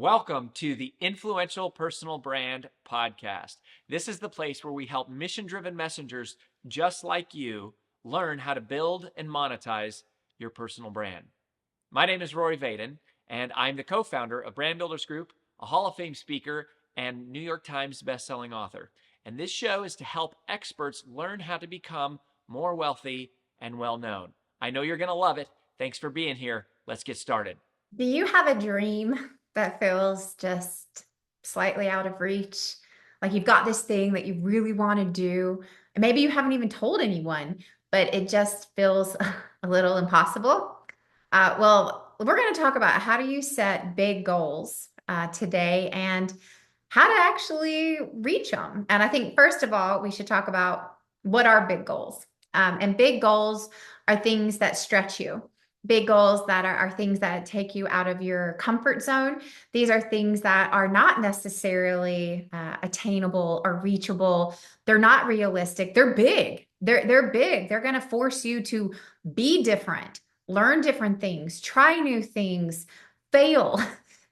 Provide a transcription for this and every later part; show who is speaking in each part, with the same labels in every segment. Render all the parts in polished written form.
Speaker 1: Welcome to the Influential Personal Brand Podcast. This is the place where we help mission-driven messengers just like you learn how to build and monetize your personal brand. My name is Rory Vaden, and I'm the co-founder of Brand Builders Group, a Hall of Fame speaker, and New York Times bestselling author. And this show is to help experts learn how to become more wealthy and well-known. I know you're going to love it. Thanks for being here. Let's get started.
Speaker 2: Do you have a dream that feels just slightly out of reach? Like you've got this thing that you really want to do, and maybe you haven't even told anyone, but it just feels a little impossible. Well, we're going to talk about how do you set big goals today and how to actually reach them. And I think, first of all, we should talk about what are big goals. And big goals are things that stretch you. Big goals that are things that take you out of your comfort zone. These are things that are not necessarily attainable or reachable. They're not realistic. They're big. They're big. They're going to force you to be different, learn different things, try new things, fail.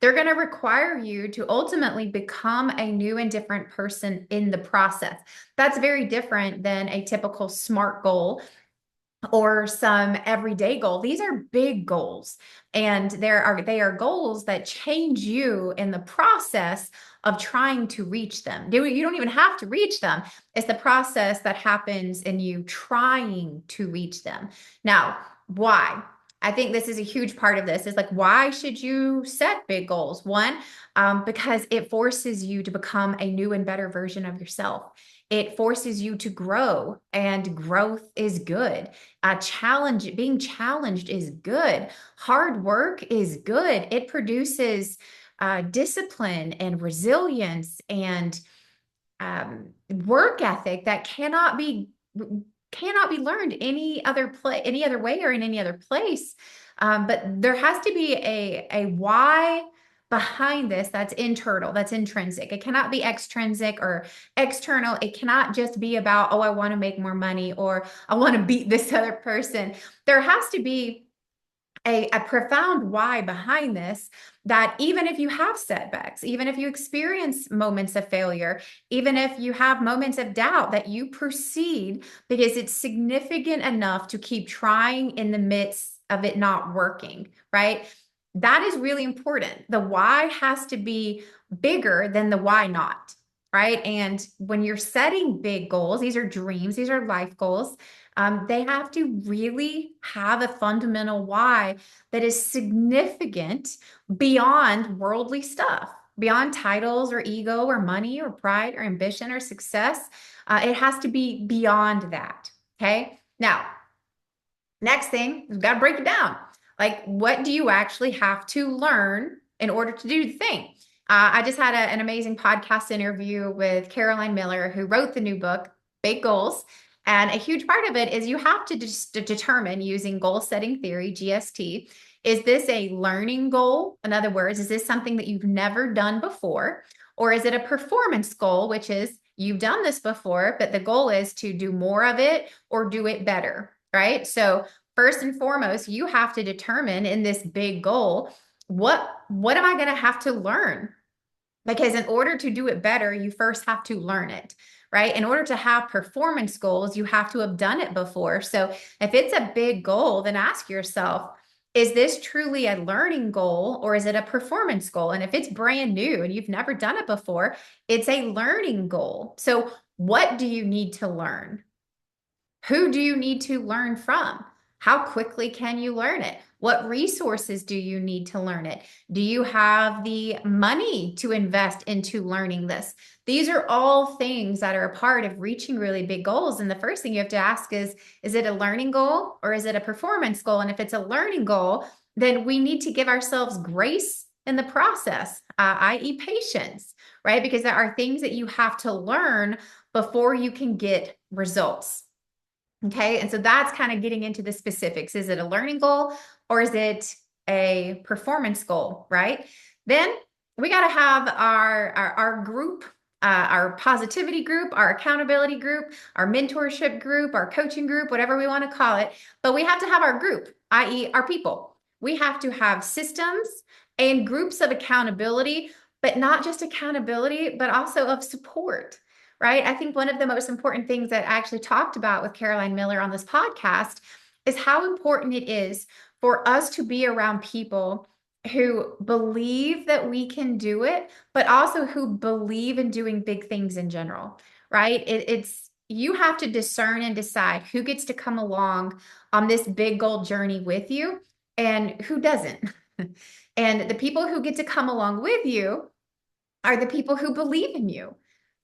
Speaker 2: They're going to require you to ultimately become a new and different person in the process. That's very different than a typical SMART goal or some everyday goal. These are big goals, and they are goals that change you in the process of trying to reach them. You don't even have to reach them. It's the process that happens in you trying to reach them. Now, why? I think this is a huge part of this is like, why should you set big goals? One, because it forces you to become a new and better version of yourself. It forces you to grow, and growth is good. Being challenged is good. Hard work is good. It produces discipline and resilience and work ethic that cannot be learned any other way or in any other place. But there has to be a why behind this that's internal, that's intrinsic. It cannot be extrinsic or external. It cannot just be about, oh, I want to make more money or I want to beat this other person. There has to be a profound why behind this, that even if you have setbacks, even if you experience moments of failure, even if you have moments of doubt, that you proceed because it's significant enough to keep trying in the midst of it not working, right? That is really important. The why has to be bigger than the why not, right? And when you're setting big goals, these are dreams, these are life goals. They have to really have a fundamental why that is significant beyond worldly stuff, beyond titles or ego or money or pride or ambition or success. It has to be beyond that. Okay. Now, next thing, you've got to break it down. Like, what do you actually have to learn in order to do the thing? I just had an amazing podcast interview with Caroline Miller, who wrote the new book, Big Goals. And a huge part of it is you have to just determine, using goal setting theory, GST, is this a learning goal? In other words, is this something that you've never done before? Or is it a performance goal, which is you've done this before, but the goal is to do more of it or do it better, right? So first and foremost, you have to determine in this big goal, what am I going to have to learn? Because in order to do it better, you first have to learn it, right? In order to have performance goals, you have to have done it before. So if it's a big goal, then ask yourself, is this truly a learning goal or is it a performance goal? And if it's brand new and you've never done it before, it's a learning goal. So what do you need to learn? Who do you need to learn from? How quickly can you learn it? What resources do you need to learn it? Do you have the money to invest into learning this? These are all things that are a part of reaching really big goals. And the first thing you have to ask is it a learning goal or is it a performance goal? And if it's a learning goal, then we need to give ourselves grace in the process, i.e. patience, right? Because there are things that you have to learn before you can get results. Okay. And so that's kind of getting into the specifics. Is it a learning goal or is it a performance goal? Right. Then we got to have our group, our positivity group, our accountability group, our mentorship group, our coaching group, whatever we want to call it. But we have to have our group, i.e. our people. We have to have systems and groups of accountability, but not just accountability, but also of support, right? I think one of the most important things that I actually talked about with Caroline Miller on this podcast is how important it is for us to be around people who believe that we can do it, but also who believe in doing big things in general, right? It's you have to discern and decide who gets to come along on this big goal journey with you and who doesn't. And the people who get to come along with you are the people who believe in you,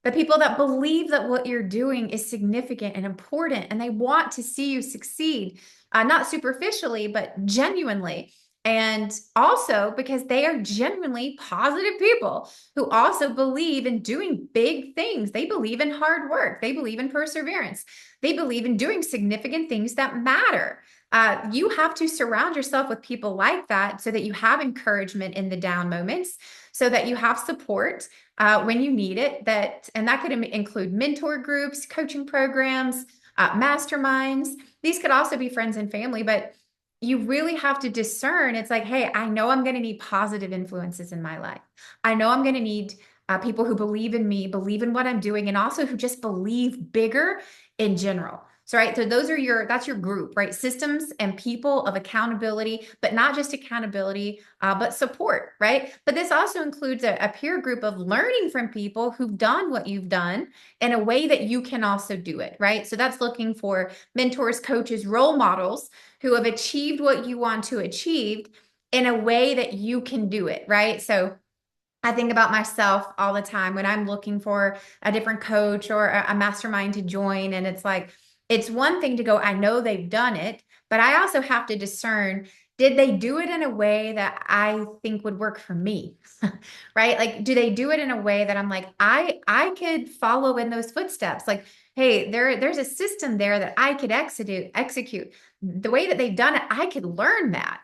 Speaker 2: the people that believe that what you're doing is significant and important, and they want to see you succeed, not superficially, but genuinely. And also because they are genuinely positive people who also believe in doing big things. They believe in hard work. They believe in perseverance. They believe in doing significant things that matter. You have to surround yourself with people like that so that you have encouragement in the down moments, so that you have support when you need it. And that could include mentor groups, coaching programs, masterminds. These could also be friends and family, but you really have to discern. It's like, hey, I know I'm going to need positive influences in my life. I know I'm going to need people who believe in me, believe in what I'm doing, and also who just believe bigger in general. So, right. So that's your group, right? Systems and people of accountability, but not just accountability, but support, right? But this also includes a peer group of learning from people who've done what you've done in a way that you can also do it, right? So that's looking for mentors, coaches, role models who have achieved what you want to achieve in a way that you can do it, right? So I think about myself all the time when I'm looking for a different coach or a mastermind to join. And it's like, it's one thing to go, I know they've done it, but I also have to discern, did they do it in a way that I think would work for me? Right? Like, do they do it in a way that I'm like, I could follow in those footsteps? Like, hey, there's a system there that I could execute. The way that they've done it, I could learn that.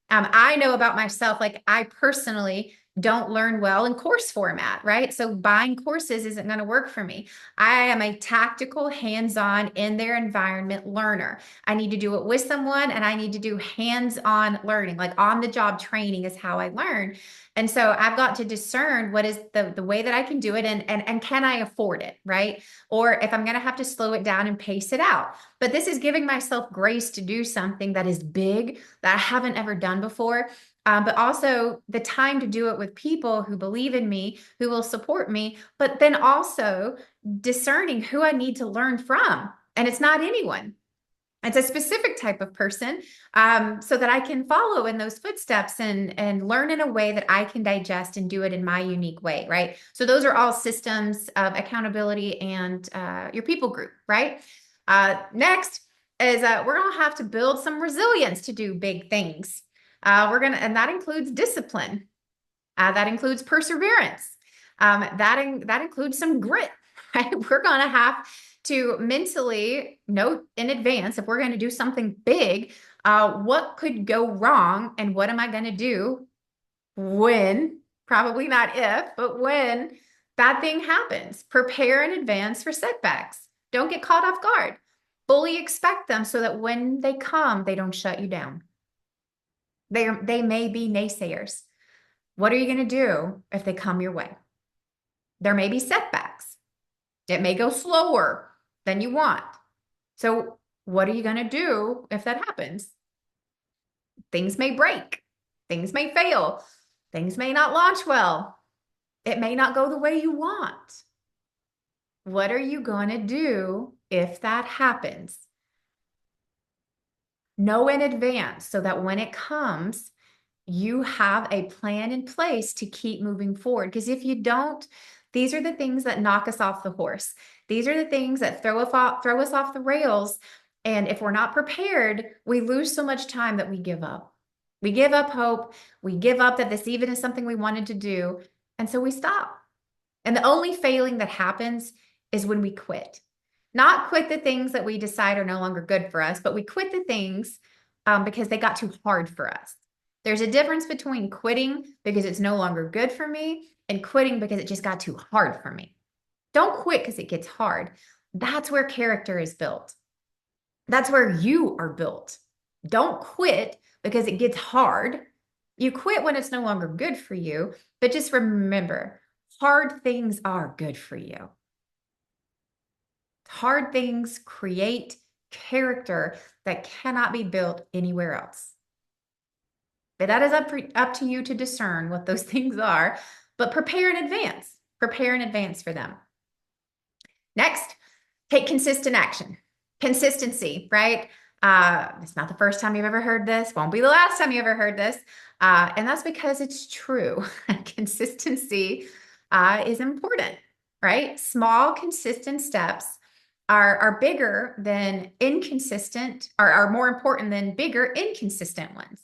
Speaker 2: I know about myself, like I personally don't learn well in course format, right? So buying courses isn't going to work for me. I am a tactical, hands-on, in their environment learner. I need to do it with someone and I need to do hands-on learning, like on the job training is how I learn. And so I've got to discern what is the way that I can do it and can I afford it, right? Or if I'm going to have to slow it down and pace it out. But this is giving myself grace to do something that is big that I haven't ever done before. But also the time to do it with people who believe in me, who will support me, but then also discerning who I need to learn from. And it's not anyone. It's a specific type of person, so that I can follow in those footsteps and learn in a way that I can digest and do it in my unique way, right? So those are all systems of accountability and your people group, right? Next is we're going to have to build some resilience to do big things. And that includes discipline. That includes perseverance. That includes some grit, right? We're going to have to mentally note in advance if we're going to do something big, what could go wrong and what am I going to do when, probably not if, but when that thing happens. Prepare in advance for setbacks. Don't get caught off guard. Fully expect them so that when they come, they don't shut you down. They may be naysayers. What are you going to do if they come your way? There may be setbacks. It may go slower than you want. So what are you going to do if that happens? Things may break. Things may fail. Things may not launch well. It may not go the way you want. What are you going to do if that happens? Know in advance so that when it comes, you have a plan in place to keep moving forward. Because if you don't, these are the things that knock us off the horse. These are the things that throw us off the rails. And if we're not prepared, we lose so much time that we give up. We give up hope. We give up that this even is something we wanted to do. And so we stop. And the only failing that happens is when we quit. Not quit the things that we decide are no longer good for us, but we quit the things because they got too hard for us. There's a difference between quitting because it's no longer good for me and quitting because it just got too hard for me. Don't quit because it gets hard. That's where character is built. That's where you are built. Don't quit because it gets hard. You quit when it's no longer good for you, but just remember, hard things are good for you. Hard things create character that cannot be built anywhere else. But that is up to you to discern what those things are, but prepare in advance. Prepare in advance for them. Next, take consistent action. Consistency, right? It's not the first time you've ever heard this, won't be the last time you ever heard this. And that's because it's true. Consistency is important, right? Small, consistent steps are bigger than inconsistent, are more important than bigger, inconsistent ones.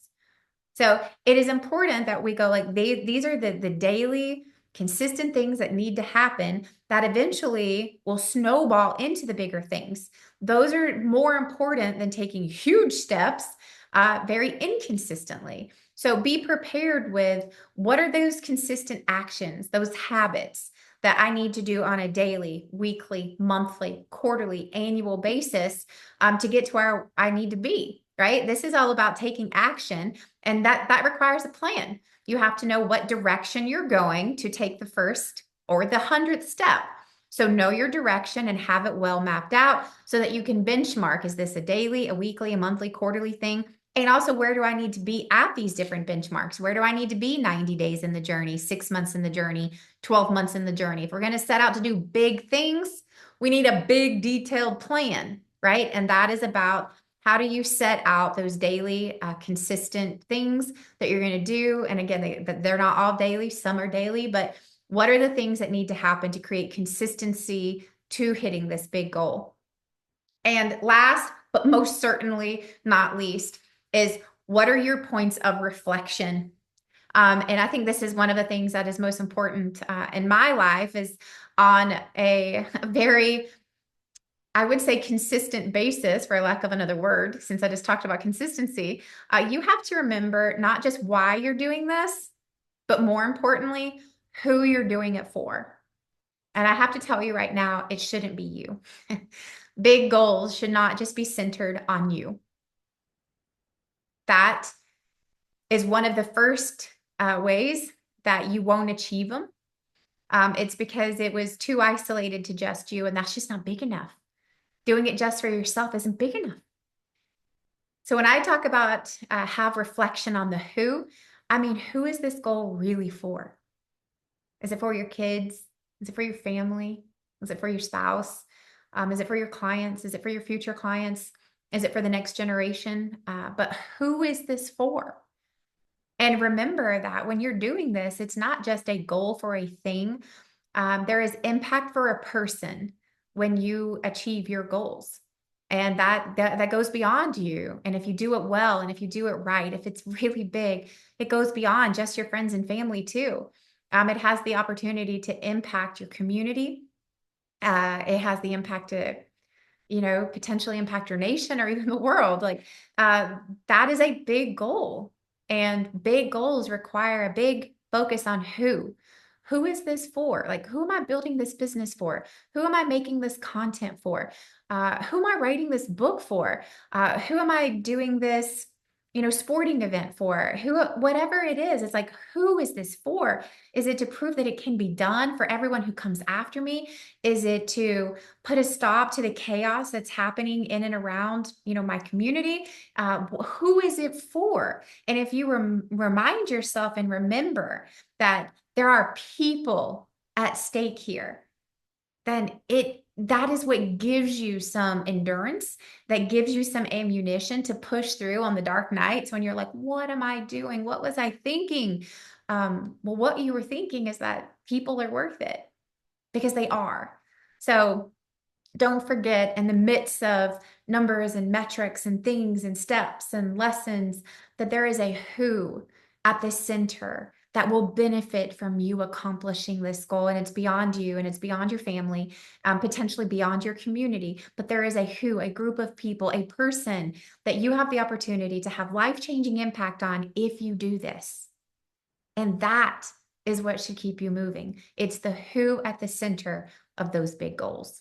Speaker 2: So it is important that we go like these are the daily consistent things that need to happen that eventually will snowball into the bigger things. Those are more important than taking huge steps very inconsistently. So be prepared with what are those consistent actions, those habits that I need to do on a daily, weekly, monthly, quarterly, annual basis to get to where I need to be, right? This is all about taking action, and that requires a plan. You have to know what direction you're going to take the first or the 100th step. So know your direction and have it well mapped out so that you can benchmark. Is this a daily, a weekly, a monthly, quarterly thing? And also, where do I need to be at these different benchmarks? Where do I need to be 90 days in the journey, 6 months in the journey, 12 months in the journey? If we're going to set out to do big things, we need a big detailed plan, right? And that is about how do you set out those daily consistent things that you're going to do? And again, they're not all daily, some are daily, but what are the things that need to happen to create consistency to hitting this big goal? And last, but most certainly not least, is what are your points of reflection? And I think this is one of the things that is most important in my life is on a very, I would say, consistent basis, for lack of another word, since I just talked about consistency, you have to remember not just why you're doing this, but more importantly, who you're doing it for. And I have to tell you right now, it shouldn't be you. Big goals should not just be centered on you. That is one of the first ways that you won't achieve them. It's because it was too isolated to just you, and that's just not big enough. Doing it just for yourself isn't big enough. So when I talk about have reflection on the who, I mean, who is this goal really for? Is it for your kids? Is it for your family? Is it for your spouse? Is it for your clients? Is it for your future clients? Is it for the next generation? But who is this for? And remember that when you're doing this, it's not just a goal for a thing. There is impact for a person when you achieve your goals. And that goes beyond you. And if you do it well, and if you do it right, if it's really big, it goes beyond just your friends and family too. It has the opportunity to impact your community. It has the impact to, potentially impact your nation or even the world. Like that is a big goal. And big goals require a big focus on who. Who is this for? Like, who am I building this business for? Who am I making this content for? Who am I writing this book for? Who am I doing this, sporting event for? Whatever it is, it's like, who is this for? Is it to prove that it can be done for everyone who comes after me? Is it to put a stop to the chaos that's happening in and around, my community? Who is it for? And if you remind yourself and remember that there are people at stake here, then that is what gives you some endurance, that gives you some ammunition to push through on the dark nights when you're like, what am I doing? What was I thinking? Well, what you were thinking is that people are worth it, because they are. So don't forget, in the midst of numbers and metrics and things and steps and lessons, that there is a who at the center that will benefit from you accomplishing this goal. And it's beyond you, and it's beyond your family, potentially beyond your community. But there is a who, a group of people, a person that you have the opportunity to have life-changing impact on if you do this. And that is what should keep you moving. It's the who at the center of those big goals.